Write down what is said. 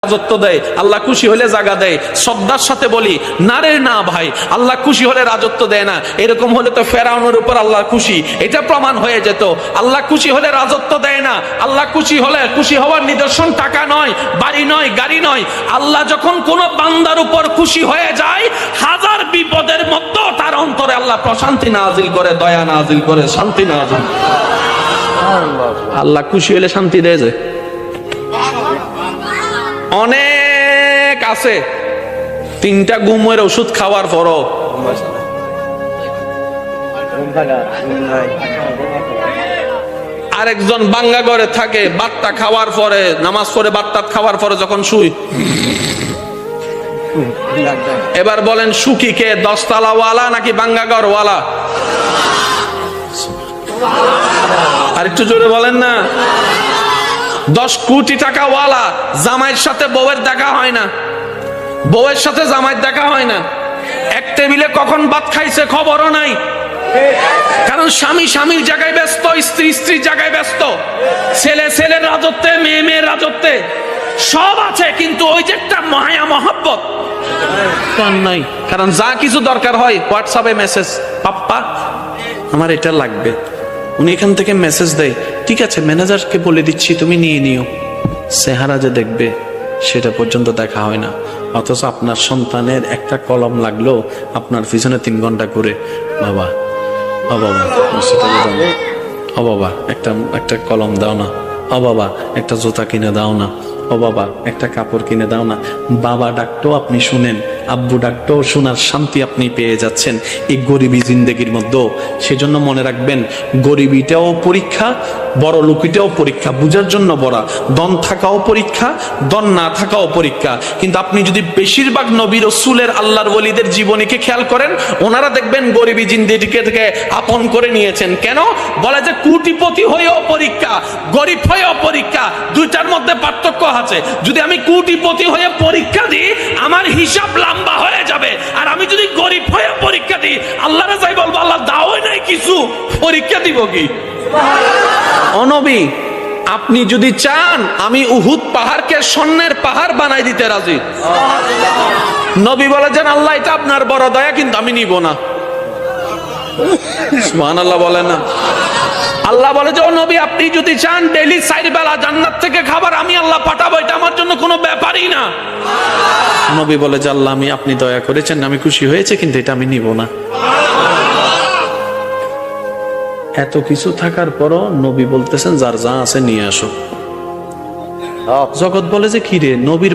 রাজত্ব দেয়, আল্লাহ খুশি হলে জায়গা দেয়। শ্রদ্ধার সাথে বলি, না রে না ভাই, আল্লাহ খুশি হলে রাজত্ব দেয় না। এরকম হলে তো ফেরাউনের উপর আল্লাহ খুশি, এটা প্রমাণ হয়ে যেত। আল্লাহ খুশি হলে রাজত্ব দেয় না। আল্লাহ খুশি হলে, খুশি হওয়ার নিদর্শন টাকা নয়, বাড়ি নয়, গাড়ি নয়। আল্লাহ যখন কোন বান্দার উপর খুশি হয়ে যায়, হাজার বিপদের মধ্যেও তার অন্তরে আল্লাহ প্রশান্তি নাজিল করে, দয়া নাজিল করে, শান্তি নাজিল। আল্লাহ খুশি হলে শান্তি দেয় যে। অনেক আছে 3টা ঘুমের ওষুধ খাওয়ার পরও আরেকজন বাঙ্গা ঘরে থাকে, বাতটা খাওয়ার পরে, নামাজ পড়ে বাতটা খাওয়ার পরে যখন শুই, এবার বলেন সুখী কে, 10 তলা ওয়ালা নাকি বাঙ্গা ঘর ওয়ালা? আর একটু জোরে বলেন না। 10 কোটি টাকা ওয়ালা, জামাইয়ের সাথে বউয়ের দেখা হয় না, বউয়ের সাথে জামাইয়ের দেখা হয় না। এক টেবিলে কখন ভাত খাইছে খবরও নাই, কারণ স্বামী স্বামীর জায়গায় ব্যস্ত, স্ত্রী স্ত্রীর জায়গায় ব্যস্ত, ছেলে ছেলের রাজত্বে, মেয়ে মেয়ের রাজত্বে, সব আছে কিন্তু ওই যে একটা মায়া মহব্বত নাই। কারণ যা কিছু দরকার হয় হোয়াটসঅ্যাপে মেসেজ, পাপ্পা আমার এটা লাগবে, উনি এখান থেকে মেসেজ দেয়, ঠিক আছে ম্যানেজারকে বলে দিচ্ছি তুমি নিয়ে নিও। চেহারা যে দেখবে সেটা পর্যন্ত দেখা হয় না। অথচ আপনার সন্তানের একটা কলম লাগলো আপনার পিছনে 3 ঘন্টা করে, বাবা ও বাবা ও বাবা একটা কলম দাও না, ও বাবা একটা জুতা কিনে দাও না, ও বাবা একটা কাপড় কিনে দাও না। বাবা ডাকতো আপনি শুনেন, আব্বু ডাকতো শোনার শান্তি আপনি পেয়ে যাচ্ছেন এই গরিবী জিন্দেগির মধ্যে। সেজন্য মনে রাখবেন, গরিবিটাও পরীক্ষা, বড় লোকিটাও পরীক্ষা, বুঝার জন্য বড়া। দন থাকাও পরীক্ষা, দন না থাকাও পরীক্ষা। কিন্তু আপনি যদি বেশিরভাগ নবী রাসূলের, আল্লাহর ওলিদের জীবনীকে খেয়াল করেন, ওনারা দেখবেন গরিবী জিন্দেগিকে থেকে আপন করে নিয়েছেন। কেন বলে যে কোটিপতি হয়েও পরীক্ষা, গরিব হয়েও পরীক্ষা, দুইটার মধ্যে পার্থক্য আছে। যদি আমি কোটিপতি হয়ে পরীক্ষা দিই, আমার হিসাব লম্বা হয়ে যাবে। আর আমি যদি গরিব হয়ে পরীক্ষা দিই, আল্লাহরে যাই বলবো, আল্লাহ দাওই নাই কিছু, পরীক্ষা দিব কি? ও নবী, আপনি যদি চান আমি উহুদ পাহাড়কে স্বর্ণের পাহাড় বানাই দিতে রাজি। নবী বলেছেন, আল্লাহ এটা আপনার বড় দয়া, কিন্তু আমি নিব না। সুবহানাল্লাহ বলেন না। আল্লাহ বলে যে, ও নবী আপনি যদি চান ডেইলি 4 বেলা জান্নাত থেকে খাবার আমি আল্লাহ পাঠাবো, এটা আমার জন্য কোনো ব্যাপারই না। নবী বলে যে, আল্লাহ আপনি দয়া করেছেন, আমি খুশি হয়েছে, কিন্তু এটা আমি নিব না। এত কিছু থাকার পরও নবী বলতেছেন যার যা আছে নিয়ে আসো। জগৎ বলে যে, কি রে নবীর